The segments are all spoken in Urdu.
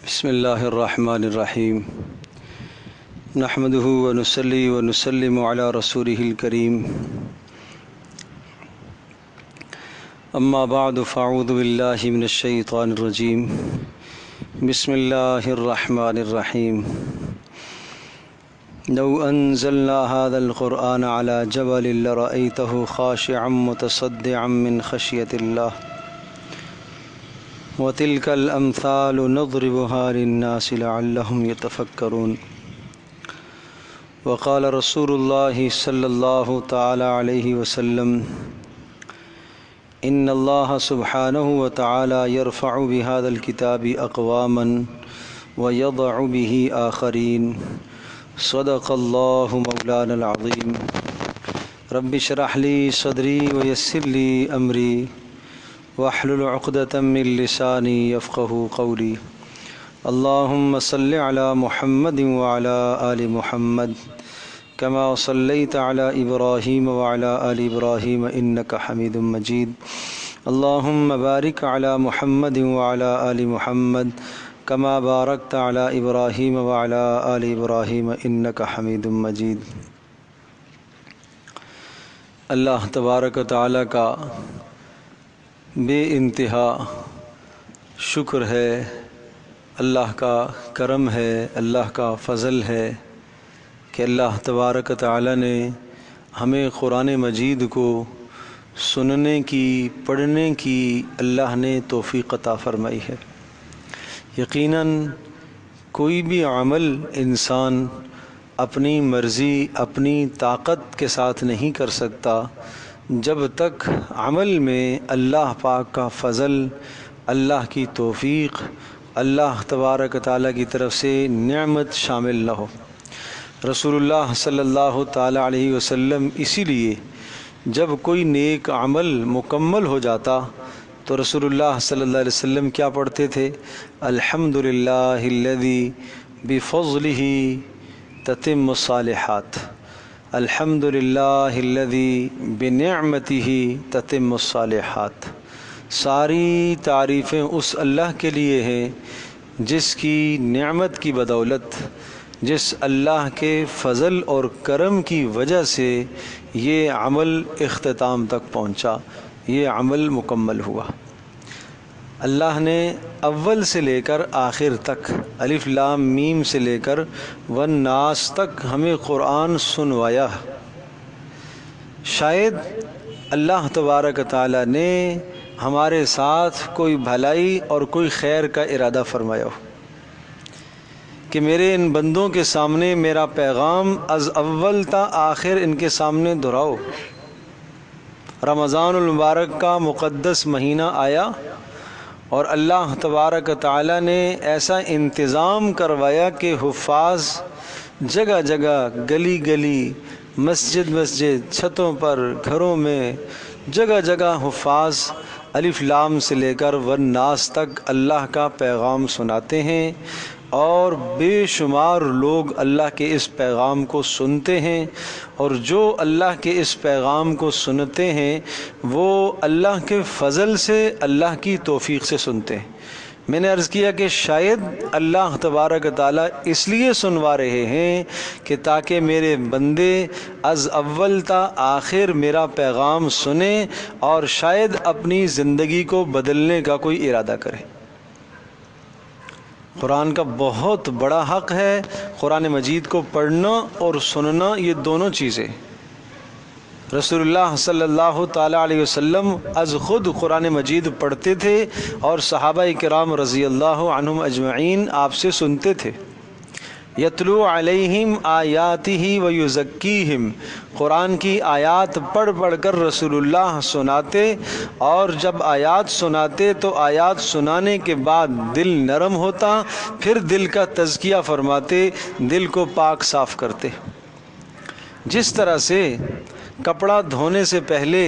بسم اللہ الرحمن الرحیم نحمده ونصلي ونسلم على رسوله الكريم اما بعد فاعوذ باللہ من الشیطان الرجیم بسم اللہ الرحمن الرحیم لو انزلنا هذا القرآن على جبل لرأيته خاشعا متصدعا من خشیة اللہ وَتِلْكَ الْأَمْثَالُ نَضْرِبُهَا لِلنَّاسِ لَعَلَّهُمْ يَتَفَكَّرُونَ وقال رسول اللہ صلی اللہ تعالی علیہ وسلم ان اللہ سبحانہ وتعالی يرفع بهذا الكتاب اقواما ويضع به آخرین صدق اللہ مولانا العظیم رب اشرح لی صدری ویسر لی امری واحلل عقدة من لسانی یفقہوا قولی اللہم صل علی محمد وعلی آل محمد کما صلیت علی ابراہیم وعلی آل ابراہیم انک حمید مجید اللہم بارک علی محمد وعلی آل محمد کما بارکت علی ابراہیم وعلی آل ابراہیم انک حمید مجید۔ اللہ تبارک و تعالی کا بے انتہا شکر ہے، اللہ کا کرم ہے، اللہ کا فضل ہے کہ اللہ تبارک و تعالی نے ہمیں قرآن مجید کو سننے کی، پڑھنے کی اللہ نے توفیق عطا فرمائی ہے۔ یقیناً کوئی بھی عمل انسان اپنی مرضی، اپنی طاقت کے ساتھ نہیں کر سکتا جب تک عمل میں اللہ پاک کا فضل، اللہ کی توفیق، اللہ تبارک تعالیٰ کی طرف سے نعمت شامل نہ ہو۔ رسول اللہ صلی اللہ تعالیٰ علیہ وسلم اسی لیے جب کوئی نیک عمل مکمل ہو جاتا تو رسول اللہ صلی اللہ علیہ وسلم کیا پڑھتے تھے؟ الحمدللہ الذی بفضلہ تتم الصالحات، الحمدللہ الذی بنعمتہ تتم الصالحات۔ ساری تعریفیں اس اللہ کے لیے ہیں جس کی نعمت کی بدولت، جس اللہ کے فضل اور کرم کی وجہ سے یہ عمل اختتام تک پہنچا، یہ عمل مکمل ہوا۔ اللہ نے اول سے لے کر آخر تک، الف لام میم سے لے کر والناس تک ہمیں قرآن سنوایا۔ شاید اللہ تبارک تعالیٰ نے ہمارے ساتھ کوئی بھلائی اور کوئی خیر کا ارادہ فرمایا ہو کہ میرے ان بندوں کے سامنے میرا پیغام از اول تا آخر ان کے سامنے دہراؤ۔ رمضان المبارک کا مقدس مہینہ آیا اور اللہ تبارک تعالیٰ نے ایسا انتظام کروایا کہ حفاظ جگہ جگہ، گلی گلی، مسجد مسجد، چھتوں پر، گھروں میں، جگہ جگہ حفاظ الف لام سے لے کر والناس تک اللہ کا پیغام سناتے ہیں، اور بے شمار لوگ اللہ کے اس پیغام کو سنتے ہیں، اور جو اللہ کے اس پیغام کو سنتے ہیں وہ اللہ کے فضل سے، اللہ کی توفیق سے سنتے ہیں۔ میں نے عرض کیا کہ شاید اللہ تبارک تعالیٰ اس لیے سنوا رہے ہیں کہ تاکہ میرے بندے از اول تا آخر میرا پیغام سنیں اور شاید اپنی زندگی کو بدلنے کا کوئی ارادہ کریں۔ قرآن کا بہت بڑا حق ہے، قرآن مجید کو پڑھنا اور سننا، یہ دونوں چیزیں۔ رسول اللہ صلی اللہ تعالیٰ علیہ وسلم از خود قرآن مجید پڑھتے تھے اور صحابہ کرام رضی اللہ عنہم اجمعین آپ سے سنتے تھے۔ یتلو علیہم آیاتہ ویزکیہم، قرآن کی آیات پڑھ پڑھ کر رسول اللہ سناتے، اور جب آیات سناتے تو آیات سنانے کے بعد دل نرم ہوتا، پھر دل کا تزکیہ فرماتے، دل کو پاک صاف کرتے۔ جس طرح سے کپڑا دھونے سے پہلے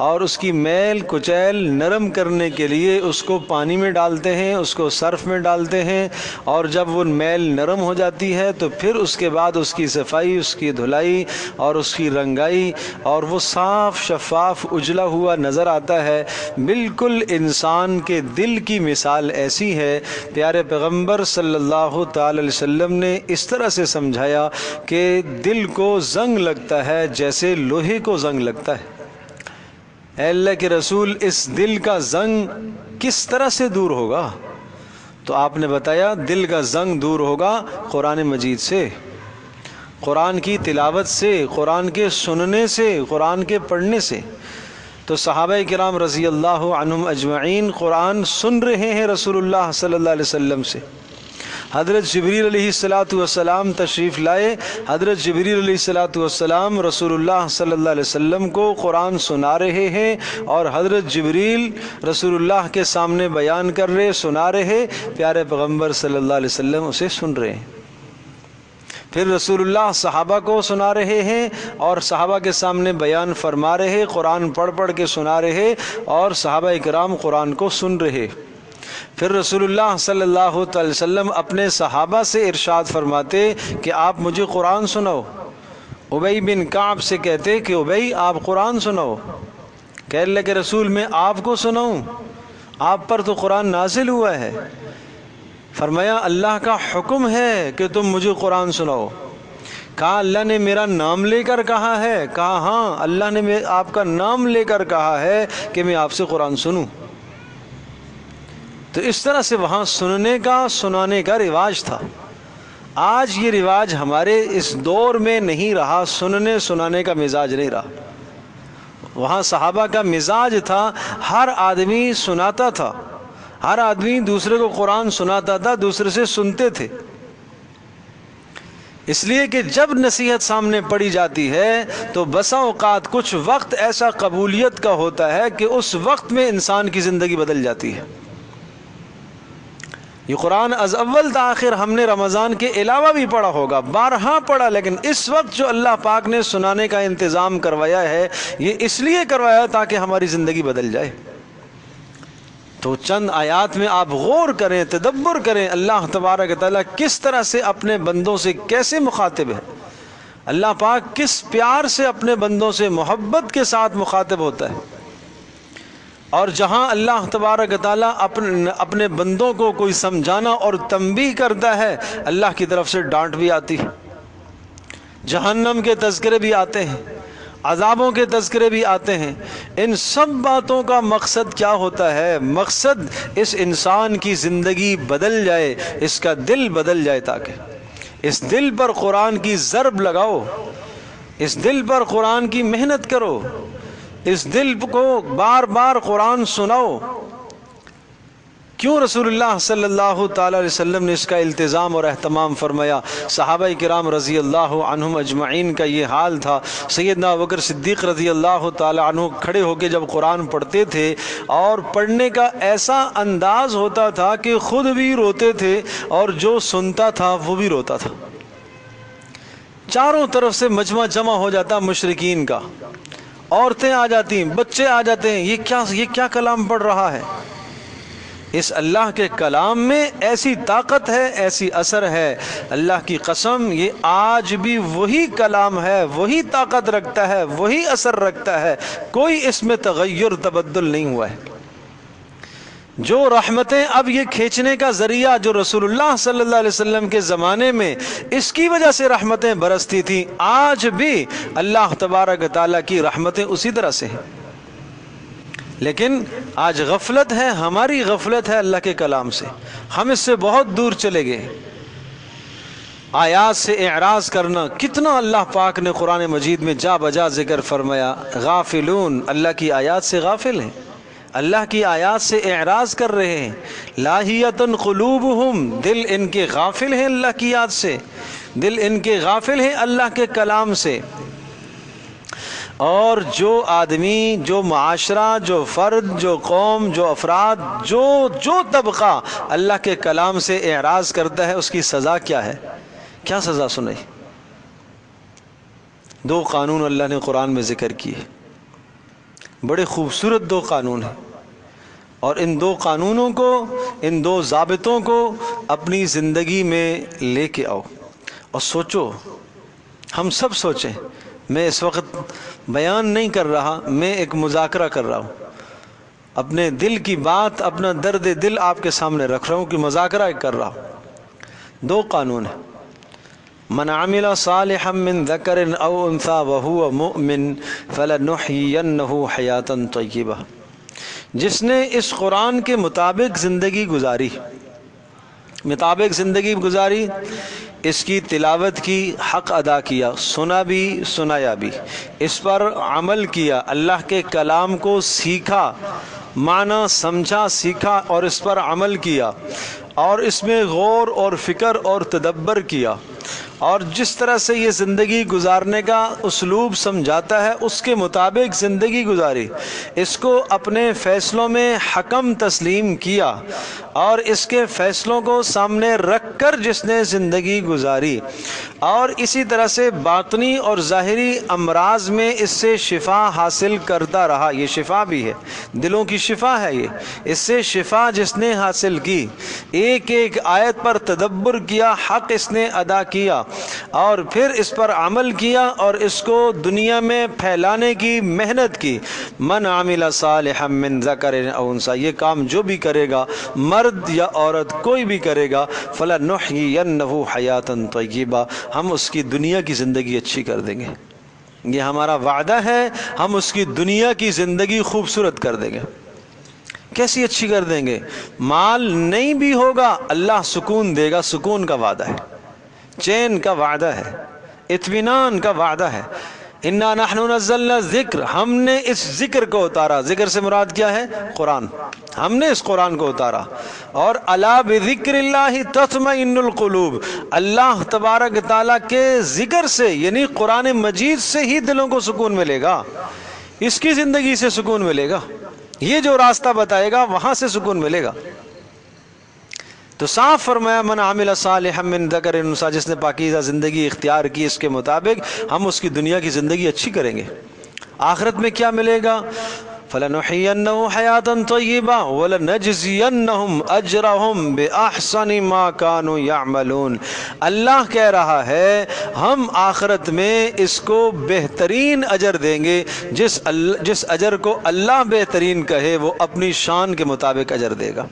اور اس کی میل کچیل نرم کرنے کے لیے اس کو پانی میں ڈالتے ہیں، اس کو صرف میں ڈالتے ہیں، اور جب وہ میل نرم ہو جاتی ہے تو پھر اس کے بعد اس کی صفائی، اس کی دھلائی اور اس کی رنگائی، اور وہ صاف شفاف اجلا ہوا نظر آتا ہے۔ بالکل انسان کے دل کی مثال ایسی ہے۔ پیارے پیغمبر صلی اللہ تعالی علیہ وسلم نے اس طرح سے سمجھایا کہ دل کو زنگ لگتا ہے جیسے لوہے کو زنگ لگتا ہے۔ اے اللہ کے رسول، اس دل کا زنگ کس طرح سے دور ہوگا؟ تو آپ نے بتایا دل کا زنگ دور ہوگا قرآن مجید سے، قرآن کی تلاوت سے، قرآن کے سننے سے، قرآن کے پڑھنے سے۔ تو صحابہ کرام رضی اللہ عنہم اجمعین قرآن سن رہے ہیں رسول اللہ صلی اللہ علیہ وسلم سے۔ حضرت جبریل علیہ السلام تشریف لائے، حضرت جبریل علیہ السلام رسول اللہ صلی اللہ علیہ وسلم کو قرآن سنا رہے ہیں، اور حضرت جبریل رسول اللہ کے سامنے بیان کر رہے، سنا رہے، پیارے پیغمبر صلی اللہ علیہ وسلم اسے سن رہے ہیں۔ پھر رسول اللہ صحابہ کو سنا رہے ہیں اور صحابہ کے سامنے بیان فرما رہے، قرآن پڑھ پڑھ کے سنا رہے، اور صحابہ کرام قرآن کو سن رہے۔ پھر رسول اللہ صلی اللہ علیہ وسلم اپنے صحابہ سے ارشاد فرماتے کہ آپ مجھے قرآن سناؤ۔ ابی بن کعب سے کہتے کہ ابی آپ قرآن سناؤ۔ کہ اللہ کے رسول میں آپ کو سناؤں؟ آپ پر تو قرآن نازل ہوا ہے۔ فرمایا اللہ کا حکم ہے کہ تم مجھے قرآن سناؤ۔ کہا اللہ نے میرا نام لے کر کہا ہے؟ کہا ہاں، اللہ نے آپ کا نام لے کر کہا ہے کہ میں آپ سے قرآن سنوں۔ تو اس طرح سے وہاں سننے کا، سنانے کا رواج تھا۔ آج یہ رواج ہمارے اس دور میں نہیں رہا، سننے سنانے کا مزاج نہیں رہا۔ وہاں صحابہ کا مزاج تھا، ہر آدمی سناتا تھا، ہر آدمی دوسرے کو قرآن سناتا تھا، دوسرے سے سنتے تھے۔ اس لیے کہ جب نصیحت سامنے پڑی جاتی ہے تو بسا اوقات کچھ وقت ایسا قبولیت کا ہوتا ہے کہ اس وقت میں انسان کی زندگی بدل جاتی ہے۔ یہ قرآن از اول تا آخر ہم نے رمضان کے علاوہ بھی پڑھا ہوگا، بارہا پڑھا، لیکن اس وقت جو اللہ پاک نے سنانے کا انتظام کروایا ہے یہ اس لیے کروایا تاکہ ہماری زندگی بدل جائے۔ تو چند آیات میں آپ غور کریں، تدبر کریں، اللہ تبارک تعالیٰ کس طرح سے اپنے بندوں سے کیسے مخاطب ہے، اللہ پاک کس پیار سے اپنے بندوں سے محبت کے ساتھ مخاطب ہوتا ہے۔ اور جہاں اللہ تبارک تعالیٰ اپنے بندوں کو کوئی سمجھانا اور تنبیہ کرتا ہے، اللہ کی طرف سے ڈانٹ بھی آتی ہے، جہنم کے تذکرے بھی آتے ہیں، عذابوں کے تذکرے بھی آتے ہیں۔ ان سب باتوں کا مقصد کیا ہوتا ہے؟ مقصد اس انسان کی زندگی بدل جائے، اس کا دل بدل جائے، تاکہ اس دل پر قرآن کی ضرب لگاؤ، اس دل پر قرآن کی محنت کرو، اس دل کو بار بار قرآن سناؤ۔ کیوں رسول اللہ صلی اللہ تعالی علیہ وسلم نے اس کا التزام اور اہتمام فرمایا؟ صحابہ کرام رضی اللہ عنہم اجمعین کا یہ حال تھا۔ سیدنا ابوبکر صدیق رضی اللہ تعالی عنہ کھڑے ہو کے جب قرآن پڑھتے تھے اور پڑھنے کا ایسا انداز ہوتا تھا کہ خود بھی روتے تھے اور جو سنتا تھا وہ بھی روتا تھا۔ چاروں طرف سے مجمع جمع ہو جاتا مشرکین کا، عورتیں آ جاتی ہیں، بچے آ جاتے ہیں، یہ کیا کلام پڑھ رہا ہے؟ اس اللہ کے کلام میں ایسی طاقت ہے، ایسی اثر ہے، اللہ کی قسم یہ آج بھی وہی کلام ہے، وہی طاقت رکھتا ہے، وہی اثر رکھتا ہے، کوئی اس میں تغیر تبدل نہیں ہوا ہے۔ جو رحمتیں اب یہ کھینچنے کا ذریعہ جو رسول اللہ صلی اللہ علیہ وسلم کے زمانے میں اس کی وجہ سے رحمتیں برستی تھیں، آج بھی اللہ تبارک تعالیٰ کی رحمتیں اسی طرح سے ہیں۔ لیکن آج غفلت ہے، ہماری غفلت ہے اللہ کے کلام سے، ہم اس سے بہت دور چلے گئے۔ آیات سے اعراض کرنا، کتنا اللہ پاک نے قرآن مجید میں جا بجا ذکر فرمایا۔ غافلون، اللہ کی آیات سے غافل ہیں، اللہ کی آیات سے اعراض کر رہے ہیں۔ لاہیۃ قلوبہم، دل ان کے غافل ہیں اللہ کی یاد سے، دل ان کے غافل ہیں اللہ کے کلام سے۔ اور جو آدمی، جو معاشرہ، جو فرد، جو قوم، جو افراد، جو طبقہ اللہ کے کلام سے اعراض کرتا ہے، اس کی سزا کیا ہے؟ کیا سزا سنائی؟ دو قانون اللہ نے قرآن میں ذکر کیے۔ بڑے خوبصورت دو قانون ہیں، اور ان دو قانونوں کو، ان دو ضابطوں کو اپنی زندگی میں لے کے آؤ اور سوچو. ہم سب سوچیں. میں اس وقت بیان نہیں کر رہا، میں ایک مذاکرہ کر رہا ہوں، اپنے دل کی بات، اپنا درد دل آپ کے سامنے رکھ رہا ہوں کہ مذاکرہ کر رہا ہوں. دو قانون ہیں. من عمل صالحا من ذکر او انثى وهو مؤمن فلنحيينه حیاتا طیبہ. جس نے اس قرآن کے مطابق زندگی گزاری، اس کی تلاوت کی، حق ادا کیا، سنا بھی سنایا بھی، اس پر عمل کیا، اللہ کے کلام کو سیکھا، معنی سمجھا، سیکھا اور اس پر عمل کیا، اور اس میں غور اور فکر اور تدبر کیا، اور جس طرح سے یہ زندگی گزارنے کا اسلوب سمجھاتا ہے اس کے مطابق زندگی گزاری، اس کو اپنے فیصلوں میں حکم تسلیم کیا، اور اس کے فیصلوں کو سامنے رکھ کر جس نے زندگی گزاری، اور اسی طرح سے باطنی اور ظاہری امراض میں اس سے شفا حاصل کرتا رہا. یہ شفا بھی ہے، دلوں کی شفا ہے. یہ اس سے شفا جس نے حاصل کی، ایک ایک آیت پر تدبر کیا، حق اس نے ادا کیا اور پھر اس پر عمل کیا اور اس کو دنیا میں پھیلانے کی محنت کی. من عمل صالحا من ذکر او انثی، یہ کام جو بھی کرے گا، مرد یا عورت کوئی بھی کرے گا، فلنحیینہ حیاتا طیبہ، ہم اس کی دنیا کی زندگی اچھی کر دیں گے. یہ ہمارا وعدہ ہے، ہم اس کی دنیا کی زندگی خوبصورت کر دیں گے. کیسی اچھی کر دیں گے؟ مال نہیں بھی ہوگا، اللہ سکون دے گا. سکون کا وعدہ ہے، چین کا وعدہ ہے، اطمینان کا وعدہ ہے. انا نحن نزلنا الذکر، ہم نے اس ذکر کو اتارا. ذکر سے مراد کیا ہے؟ قرآن. ہم نے اس قرآن کو اتارا. اور الا بذکر اللہ تطمئن القلوب، اللہ تبارک تعالیٰ کے ذکر سے یعنی قرآن مجید سے ہی دلوں کو سکون ملے گا، اس کی زندگی سے سکون ملے گا. یہ جو راستہ بتائے گا وہاں سے سکون ملے گا. تو صاف فرمایا من عمل صالحا من ذکر انثی، جس نے پاکیزہ زندگی اختیار کی اس کے مطابق ہم اس کی دنیا کی زندگی اچھی کریں گے. آخرت میں کیا ملے گا؟ فلنحیینہ حیاتا طیبہ ولنجزینہم اجرہم باحسن ما کانوا یعملون. اللہ کہہ رہا ہے ہم آخرت میں اس کو بہترین اجر دیں گے. جس اجر کو اللہ بہترین کہے وہ اپنی شان کے مطابق اجر دے گا،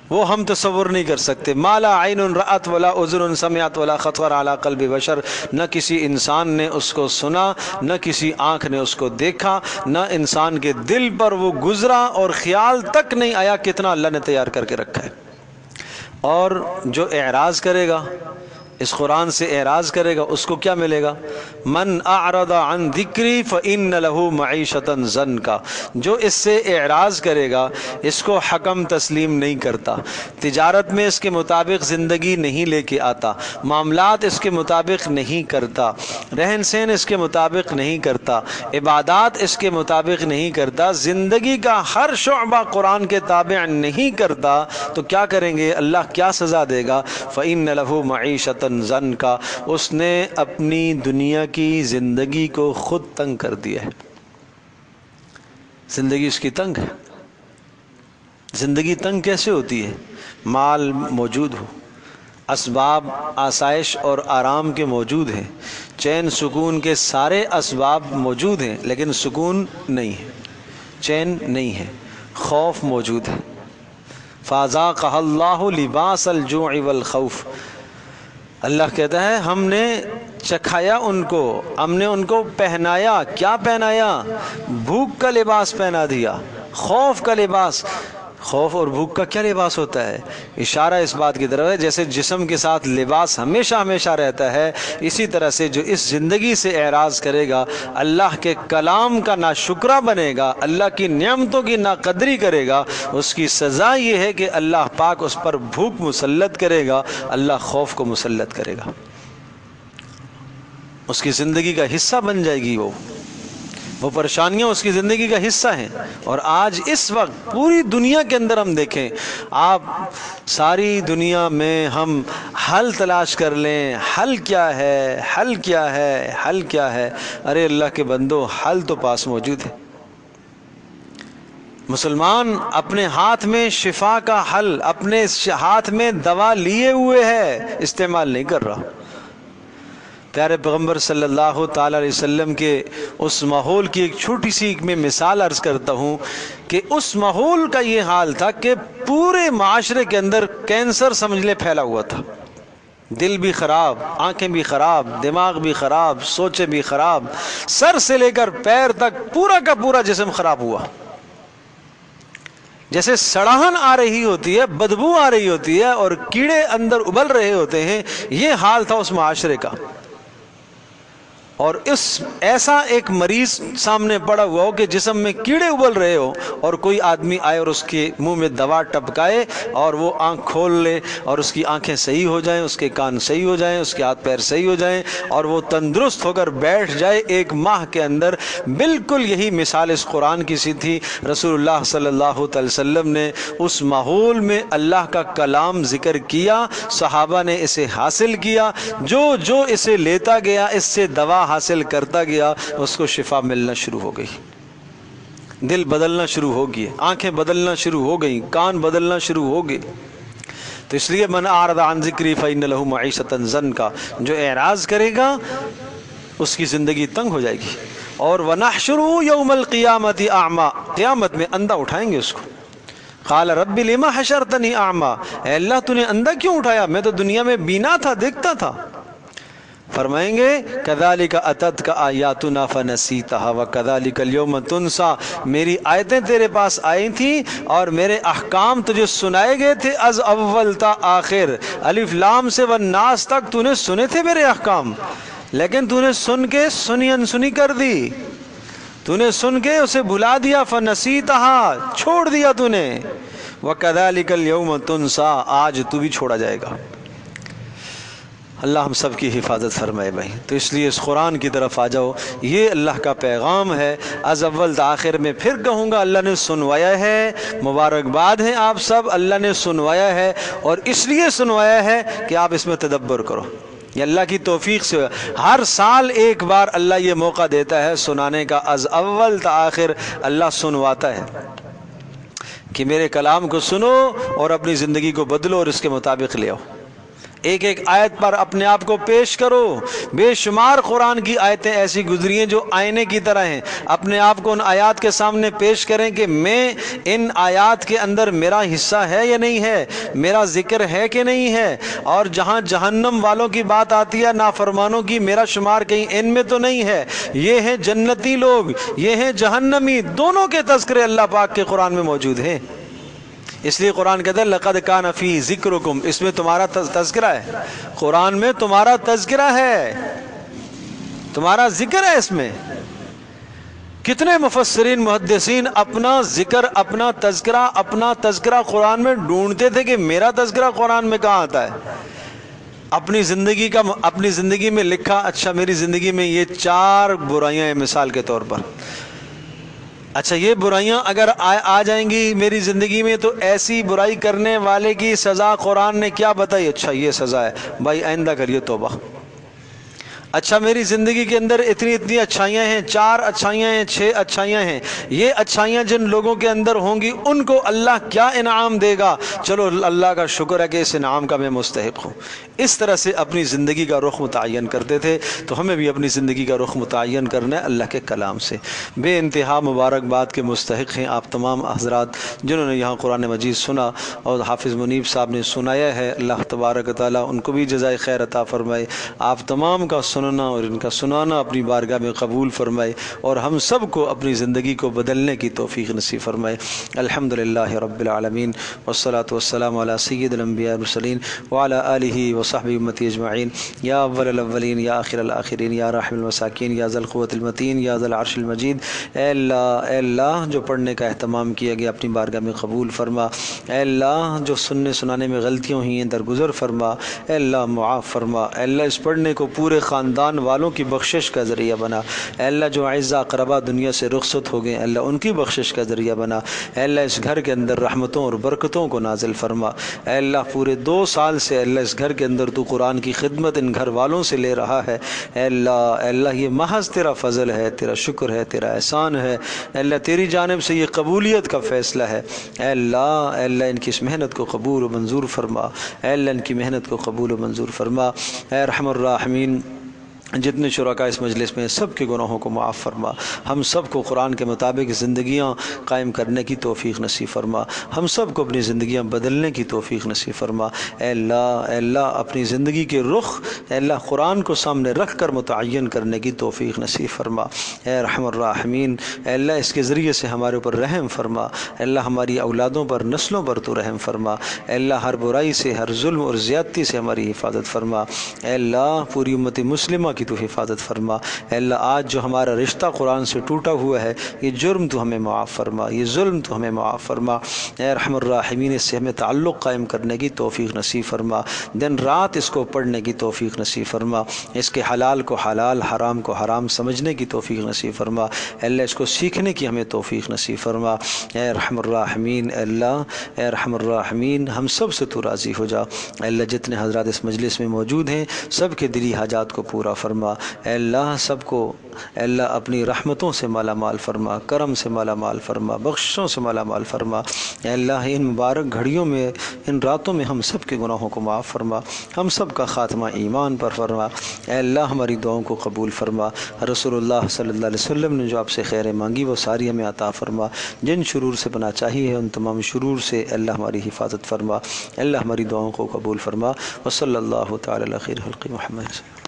وہ ہم تصور نہیں کر سکتے. ما لا عین رأت ولا اذن سمعت ولا خطر علی قلب بشر، نہ کسی انسان نے اس کو سنا، نہ کسی آنکھ نے اس کو دیکھا، نہ انسان کے دل پر وہ گزرا اور خیال تک نہیں آیا کتنا اللہ نے تیار کر کے رکھا ہے. اور جو اعراض کرے گا، اس قرآن سے اعراض کرے گا، اس کو کیا ملے گا؟ من اعرض عن ذکری فإن له معیشتا ضنکا. جو اس سے اعراض کرے گا، اس کو حکم تسلیم نہیں کرتا، تجارت میں اس کے مطابق زندگی نہیں لے کے آتا، معاملات اس کے مطابق نہیں کرتا، رہن سہن اس کے مطابق نہیں کرتا، عبادات اس کے مطابق نہیں کرتا، زندگی کا ہر شعبہ قرآن کے تابع نہیں کرتا، تو کیا کریں گے؟ اللہ کیا سزا دے گا؟ فإن له معیشتا زن کا، اس نے اپنی دنیا کی زندگی کو خود تنگ کر دیا ہے. زندگی اس کی تنگ ہے. زندگی تنگ کیسے ہوتی ہے؟ مال موجود ہو، اسباب آسائش اور آرام کے موجود ہیں، چین سکون کے سارے اسباب موجود ہیں، لیکن سکون نہیں ہے، چین نہیں ہے، خوف موجود ہے. فَأَذَاقَهَا اللَّهُ لِبَاسَ الْجُوعِ وَالْخَوْفِ. اللہ کہتا ہے ہم نے چکھایا ان کو، ہم نے ان کو پہنایا. کیا پہنایا؟ بھوک کا لباس پہنا دیا، خوف کا لباس. خوف اور بھوک کا کیا لباس ہوتا ہے؟ اشارہ اس بات کی طرف ہے جیسے جسم کے ساتھ لباس ہمیشہ ہمیشہ رہتا ہے، اسی طرح سے جو اس زندگی سے اعراض کرے گا، اللہ کے کلام کا ناشکرہ بنے گا، اللہ کی نعمتوں کی ناقدری کرے گا، اس کی سزا یہ ہے کہ اللہ پاک اس پر بھوک مسلط کرے گا، اللہ خوف کو مسلط کرے گا. اس کی زندگی کا حصہ بن جائے گی وہ پریشانیاں اس کی زندگی کا حصہ ہیں. اور آج اس وقت پوری دنیا کے اندر ہم دیکھیں، آپ ساری دنیا میں ہم حل تلاش کر لیں، حل کیا ہے، حل کیا ہے، حل کیا ہے. ارے اللہ کے بندو، حل تو پاس موجود ہے. مسلمان اپنے ہاتھ میں شفا کا حل اپنے ہاتھ میں دوا لیے ہوئے ہے، استعمال نہیں کر رہا۔ پیارے پیغمبر صلی اللہ تعالی علیہ وسلم کے اس ماحول کی ایک چھوٹی سی میں مثال عرض کرتا ہوں کہ اس ماحول کا یہ حال تھا کہ پورے معاشرے کے اندر کینسر سمجھ لے پھیلا ہوا تھا، دل بھی خراب، آنکھیں بھی خراب، دماغ بھی خراب، سوچیں بھی خراب، سر سے لے کر پیر تک پورا کا پورا جسم خراب ہوا، جیسے سڑاہن آ رہی ہوتی ہے، بدبو آ رہی ہوتی ہے اور کیڑے اندر ابل رہے ہوتے ہیں، یہ حال تھا اس معاشرے کا۔ اور ایسا ایک مریض سامنے پڑا ہوا ہو کہ جسم میں کیڑے ابل رہے ہو اور کوئی آدمی آئے اور اس کے منہ میں دوا ٹپکائے اور وہ آنکھ کھول لے اور اس کی آنکھیں صحیح ہو جائیں، اس کے کان صحیح ہو جائیں، اس کے ہاتھ پیر صحیح ہو جائیں اور وہ تندرست ہو کر بیٹھ جائے ایک ماہ کے اندر۔ بالکل یہی مثال اس قرآن کی سی تھی۔ رسول اللہ صلی اللہ علیہ وسلم نے اس ماحول میں اللہ کا کلام ذکر کیا، صحابہ نے اسے حاصل کیا، جو اسے لیتا گیا، اس سے دوا حاصل کرتا گیا، اس کو شفا ملنا شروع ہو گئی، دل بدلنا شروع ہو گئی، آنکھیں بدلنا شروع ہو گئیں، کان بدلنا شروع ہو گئے۔ تو اس لیے من اعرض عن ذکری فإن له معیشۃ ضنکا، جو اعراض کرے گا اس کی زندگی تنگ ہو جائے گی۔ اور وَنَحْشُرُهُ يَوْمَ الْقِيَامَةِ أَعْمَى، قیامت میں اندھا اٹھائیں گے اس کو۔ قال رب لما حشرتنی اعمیٰ، اے اللہ تو نے اندھا کیوں اٹھایا، میں تو دنیا میں بینا تھا، دیکھتا تھا۔ فرمائیں گے کذالک اتتک آیاتنا فنسیتها وکذالک اليوم تنسی، میری آیتیں تیرے پاس آئی تھیں اور میرے احکام تجھے سنائے گئے تھے از اول تا آخر، الف لام سے والناس تک تو نے سنے تھے میرے احکام، لیکن تو نے سن کے سنی انسنی کر دی، تو نے سن کے اسے بھلا دیا، فنسیتها چھوڑ دیا تو نے، وکذالک اليوم تنسی آج تو بھی چھوڑا جائے گا۔ اللہ ہم سب کی حفاظت فرمائے بھائی۔ تو اس لیے اس قرآن کی طرف آ جاؤ، یہ اللہ کا پیغام ہے۔ از اول تا آخر میں پھر کہوں گا اللہ نے سنوایا ہے، مبارکباد ہیں آپ سب، اللہ نے سنوایا ہے اور اس لیے سنوایا ہے کہ آپ اس میں تدبر کرو۔ یہ اللہ کی توفیق سے ہر سال ایک بار اللہ یہ موقع دیتا ہے سنانے کا، از اول تا آخر اللہ سنواتا ہے کہ میرے کلام کو سنو اور اپنی زندگی کو بدلو اور اس کے مطابق لے آؤ۔ ایک ایک آیت پر اپنے آپ کو پیش کرو۔ بے شمار قرآن کی آیتیں ایسی گزری ہیں جو آئینے کی طرح ہیں، اپنے آپ کو ان آیات کے سامنے پیش کریں کہ میں ان آیات کے اندر میرا حصہ ہے یا نہیں ہے، میرا ذکر ہے کہ نہیں ہے، اور جہاں جہنم والوں کی بات آتی ہے، نافرمانوں کی، میرا شمار کہیں ان میں تو نہیں ہے۔ یہ ہیں جنتی لوگ، یہ ہیں جہنمی، دونوں کے تذکرے اللہ پاک کے قرآن میں موجود ہیں۔ اس لیے قرآن کہتا ہے لقد کان فی ذکرکم، اس میں تمہارا تذکرہ ہے، قرآن میں تمہارا تذکرہ ہے، تمہارا ذکر ہے۔ اس میں کتنے مفسرین محدثین اپنا ذکر، اپنا تذکرہ قرآن میں ڈھونڈتے تھے کہ میرا تذکرہ قرآن میں کہاں آتا ہے۔ اپنی زندگی میں لکھا، اچھا میری زندگی میں یہ 4 برائیاں ہیں مثال کے طور پر، اچھا یہ برائیاں اگر آ جائیں گی میری زندگی میں تو ایسی برائی کرنے والے کی سزا قرآن نے کیا بتائی، اچھا یہ سزا ہے بھائی، آئندہ کریے توبہ۔ اچھا میری زندگی کے اندر اتنی اچھائیاں ہیں، 4 اچھائیاں ہیں، 6 اچھائیاں ہیں، یہ اچھائیاں جن لوگوں کے اندر ہوں گی ان کو اللہ کیا انعام دے گا، چلو اللہ کا شکر ہے کہ اس انعام کا میں مستحق ہوں۔ اس طرح سے اپنی زندگی کا رخ متعین کرتے تھے، تو ہمیں بھی اپنی زندگی کا رخ متعین کرنا ہے اللہ کے کلام سے۔ بے انتہا مبارکباد کے مستحق ہیں آپ تمام حضرات جنہوں نے یہاں قرآن مجید سنا اور حافظ منیب صاحب نے سنایا ہے، اللہ تبارک تعالیٰ ان کو بھی جزائے خیر عطا فرمائے، آپ تمام کا سننا اور ان کا سنانا اپنی بارگاہ میں قبول فرمائے اور ہم سب کو اپنی زندگی کو بدلنے کی توفیق نصیب فرمائے۔ الحمدللہ رب العالمین والصلاة والسلام علی سید الانبیاء والمرسلین وعلی آلہ وصحبہ امتی اجمعین۔ یا اول الاولین یا آخر الاخرین یا راحم المساکین یا ذی القوة المتین یا ذی العرش المجید۔ اے اللہ جو پڑھنے کا اہتمام کیا گیا اپنی بارگاہ میں قبول فرما، اے اللہ جو سننے میں غلطیاں ہوئی ہیں درگزر فرما، اے اللہ معاف فرما، اے اللہ اس پڑھنے کو پورے خاندان خاندان والوں کی بخشش کا ذریعہ بنا۔ اے اللہ جو اعزاء اقربا دنیا سے رخصت ہو گئے اللہ ان کی بخشش کا ذریعہ بنا۔ اے اللہ اس گھر کے اندر رحمتوں اور برکتوں کو نازل فرما۔ اے اللہ پورے 2 سال سے اللہ اس گھر کے اندر تو قرآن کی خدمت ان گھر والوں سے لے رہا ہے۔ اے اللہ یہ محض تیرا فضل ہے، تیرا شکر ہے، تیرا احسان ہے۔ اے اللہ تیری جانب سے یہ قبولیت کا فیصلہ ہے۔ اے اللہ ان کی اس محنت کو قبول و منظور فرما۔ اے اللہ ان کی محنت کو قبول و منظور فرما۔ اے ارحم الراحمین جتنے شرکاء اس مجلس میں سب کے گناہوں کو معاف فرما۔ ہم سب کو قرآن کے مطابق زندگیاں قائم کرنے کی توفیق نصیب فرما۔ ہم سب کو اپنی زندگیاں بدلنے کی توفیق نصیب فرما۔ اے اللہ اپنی زندگی کے رخ اے اللہ قرآن کو سامنے رکھ کر متعین کرنے کی توفیق نصیب فرما۔ اے ارحم الراحمین اے اللہ اس کے ذریعے سے ہمارے اوپر رحم فرما۔ اے اللہ ہماری اولادوں پر نسلوں پر تو رحم فرما۔ اے اللہ ہر برائی سے، ہر ظلم اور زیادتی سے ہماری حفاظت فرما۔ اے اللہ پوری امت مسلمہ کی تو حفاظت فرما۔ اے اللہ آج جو ہمارا رشتہ قرآن سے ٹوٹا ہوا ہے یہ جرم تو ہمیں معاف فرما، یہ ظلم تو ہمیں معاف فرما۔ اے ارحم الراحمین اس سے ہمیں تعلق قائم کرنے کی توفیق نصیب فرما، دن رات اس کو پڑھنے کی توفیق نصیب فرما، اس کے حلال کو حلال، حرام کو حرام سمجھنے کی توفیق نصیب فرما۔ اے اللہ اس کو سیکھنے کی ہمیں توفیق نصیب فرما۔ اے ارحم الراحمین اے ارحم الراحمین ہم سب سے تو راضی ہو جا۔ اے اللہ جتنے حضرات اس مجلس میں موجود ہیں سب کے دلی حاجات کو پورا فرما۔ اے اللہ سب کو اے اللہ اپنی رحمتوں سے مالا مال فرما، کرم سے مالا مال فرما، بخشوں سے مالا مال فرما۔ اے اللہ ان مبارک گھڑیوں میں، ان راتوں میں ہم سب کے گناہوں کو معاف فرما، ہم سب کا خاتمہ ایمان پر فرما۔ اے اللہ ہماری دعاؤں کو قبول فرما۔ رسول اللہ صلی اللہ علیہ وسلم نے جو آپ سے خیریں مانگی وہ ساری ہمیں عطا فرما۔ جن شرور سے پناہ چاہیے ان تمام شرور سے اے اللہ ہماری حفاظت فرما۔ اے اللہ ہماری دعاؤں کو قبول فرما۔ وصلی اللہ تعالی علی خیر خلق محمد۔